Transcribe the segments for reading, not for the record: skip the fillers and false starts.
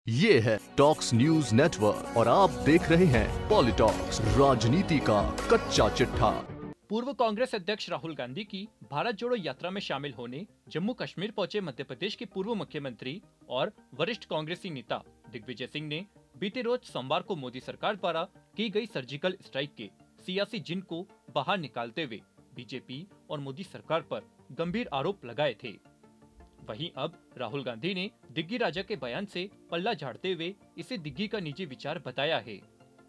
ये है talks news network और आप देख रहे हैं पॉलिटॉक्स, राजनीति का कच्चा चिट्ठा। पूर्व कांग्रेस अध्यक्ष राहुल गांधी की भारत जोड़ो यात्रा में शामिल होने जम्मू कश्मीर पहुंचे मध्य प्रदेश के पूर्व मुख्यमंत्री और वरिष्ठ कांग्रेसी नेता दिग्विजय सिंह ने बीते रोज सोमवार को मोदी सरकार द्वारा की गई सर्जिकल स्ट्राइक के सियासी जिन को बाहर निकालते हुए बीजेपी और मोदी सरकार पर गंभीर आरोप लगाए थे। वहीं अब राहुल गांधी ने दिग्गी राजा के बयान से पल्ला झाड़ते हुए इसे दिग्गी का निजी विचार बताया है।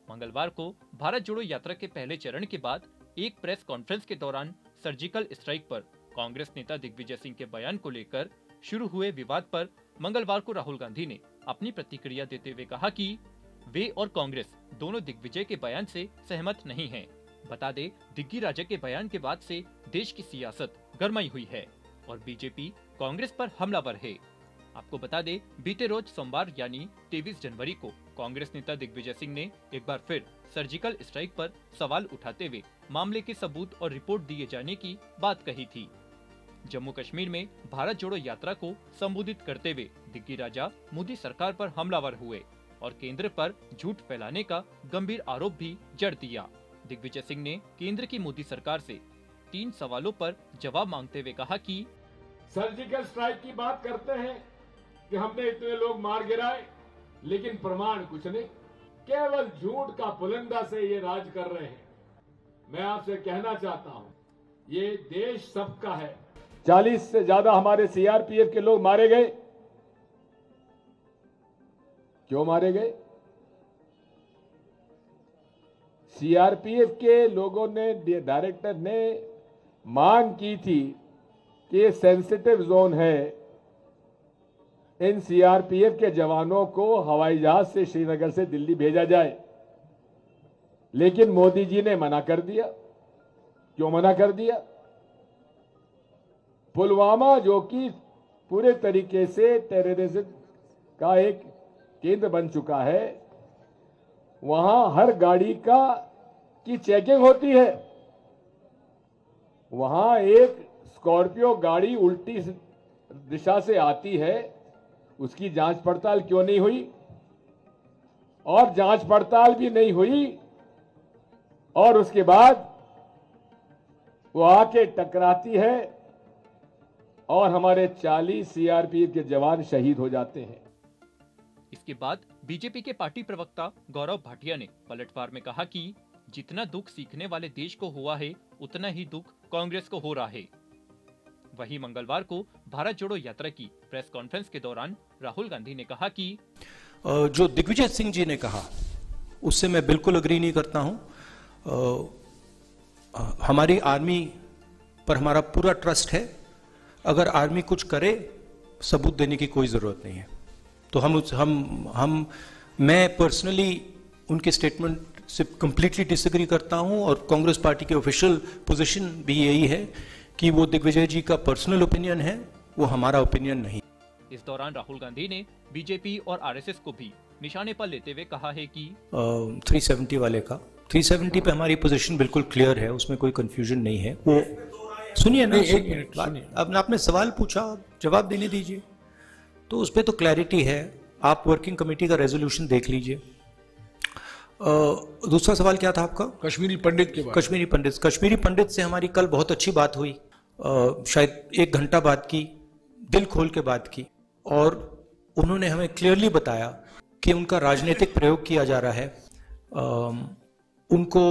मंगलवार को भारत जोड़ो यात्रा के पहले चरण के बाद एक प्रेस कॉन्फ्रेंस के दौरान सर्जिकल स्ट्राइक पर कांग्रेस नेता दिग्विजय सिंह के बयान को लेकर शुरू हुए विवाद पर मंगलवार को राहुल गांधी ने अपनी प्रतिक्रिया देते हुए कहा कि वे और कांग्रेस दोनों दिग्विजय के बयान से सहमत नहीं हैं। बता दें, दिग्गी राजा के बयान के बाद से देश की सियासत गरमाई हुई है और बीजेपी कांग्रेस पर हमलावर है। आपको बता दें, बीते रोज सोमवार यानी 23 जनवरी को कांग्रेस नेता दिग्विजय सिंह ने एक बार फिर सर्जिकल स्ट्राइक पर सवाल उठाते हुए मामले के सबूत और रिपोर्ट दिए जाने की बात कही थी। जम्मू कश्मीर में भारत जोड़ो यात्रा को संबोधित करते हुए दिग्गी राजा मोदी सरकार पर हमलावर हुए और केंद्र पर झूठ फैलाने का गंभीर आरोप भी जड़ दिया। दिग्विजय सिंह ने केंद्र की मोदी सरकार से 3 सवालों पर जवाब मांगते हुए कहा कि सर्जिकल स्ट्राइक की बात करते हैं कि हमने इतने लोग मार गिराए, लेकिन प्रमाण कुछ नहीं, केवल झूठ का पुलिंदा से ये राज कर रहे हैं। मैं आपसे कहना चाहता हूं, ये देश सबका है। 40 से ज्यादा हमारे सीआरपीएफ के लोग मारे गए। क्यों मारे गए? सीआरपीएफ के लोगों ने, डायरेक्टर ने मांग की थी कि ये सेंसिटिव जोन है, इन सीआरपीएफ के जवानों को हवाई जहाज से श्रीनगर से दिल्ली भेजा जाए, लेकिन मोदी जी ने मना कर दिया। क्यों मना कर दिया? पुलवामा, जो कि पूरे तरीके से टेररिज्म का एक केंद्र बन चुका है, वहां हर गाड़ी की चेकिंग होती है। वहां एक स्कॉर्पियो गाड़ी उल्टी दिशा से आती है, उसकी जांच पड़ताल क्यों नहीं हुई? और जांच पड़ताल भी नहीं हुई और उसके बाद वो आके टकराती है और हमारे 40 सीआरपीएफ के जवान शहीद हो जाते हैं। इसके बाद बीजेपी के पार्टी प्रवक्ता गौरव भाटिया ने पलटवार में कहा कि जितना दुख सीखने वाले देश को हुआ है, उतना ही दुख कांग्रेस को हो रहा है। वहीं मंगलवार को भारत जोड़ो यात्रा की प्रेस कॉन्फ्रेंस के दौरान राहुल गांधी ने कहा कि जो दिग्विजय सिंह जी ने कहा उससे मैं बिल्कुल अग्री नहीं करता हूं। हमारी आर्मी पर हमारा पूरा ट्रस्ट है। अगर आर्मी कुछ करे, सबूत देने की कोई जरूरत नहीं है। तो मैं पर्सनली उनके स्टेटमेंट से कंप्लीटली डिसएग्री करता हूं और कांग्रेस पार्टी के ऑफिशियल पोजीशन भी यही है कि वो दिग्विजय जी का पर्सनल ओपिनियन है, वो हमारा ओपिनियन नहीं। इस दौरान राहुल गांधी ने बीजेपी और आरएसएस को भी निशाने पर लेते हुए कहा है कि 370 वाले का 370 पे हमारी पोजीशन बिल्कुल क्लियर है, उसमें कोई कंफ्यूजन नहीं है। वो सुनिए ना, एक मिनट, अब आपने सवाल पूछा, जवाब देने दीजिए। तो उस पर तो क्लैरिटी है, आप वर्किंग कमेटी का रेजोल्यूशन देख लीजिए। दूसरा सवाल क्या था आपका? कश्मीरी पंडित के बारे। कश्मीरी पंडित से हमारी कल बहुत अच्छी बात हुई, शायद 1 घंटा बात की, दिल खोल के बात की, और उन्होंने हमें क्लियरली बताया कि उनका राजनीतिक प्रयोग किया जा रहा है, उनको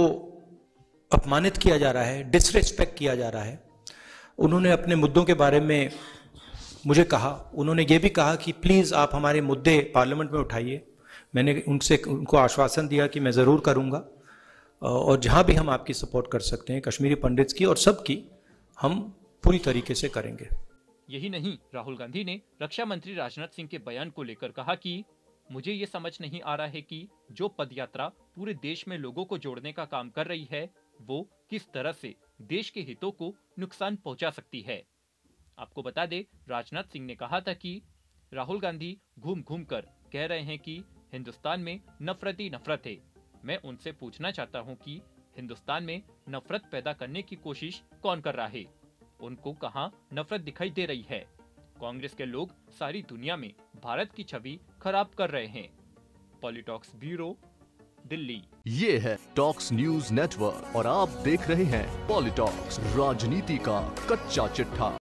अपमानित किया जा रहा है, डिसरिस्पेक्ट किया जा रहा है। उन्होंने अपने मुद्दों के बारे में मुझे कहा, उन्होंने ये भी कहा कि प्लीज आप हमारे मुद्दे पार्लियामेंट में उठाइए। मैंने उनको आश्वासन दिया कि मैं जरूर करूंगा, और जहां भी हम आपकी सपोर्ट कर सकते हैं, कश्मीरी पंडित्स की और सबकी, हम पूरी तरीके से करेंगे। यही नहीं, राहुल गांधी ने रक्षा मंत्री राजनाथ सिंह के बयान को लेकर कहा कि मुझे ये समझ नहीं आ रहा है कि जो पदयात्रा पूरे देश में लोगों को जोड़ने का काम कर रही है, वो किस तरह से देश के हितों को नुकसान पहुंचा सकती है। आपको बता दें, राजनाथ सिंह ने कहा था कि राहुल गांधी घूम घूम कर कह रहे हैं कि हिंदुस्तान में नफरत ही नफरत है। मैं उनसे पूछना चाहता हूं कि हिंदुस्तान में नफरत पैदा करने की कोशिश कौन कर रहा है? उनको कहां नफरत दिखाई दे रही है? कांग्रेस के लोग सारी दुनिया में भारत की छवि खराब कर रहे हैं। पॉलिटॉक्स ब्यूरो, दिल्ली। ये है टॉक्स न्यूज नेटवर्क और आप देख रहे हैं पॉलिटॉक्स, राजनीति का कच्चा चिट्ठा।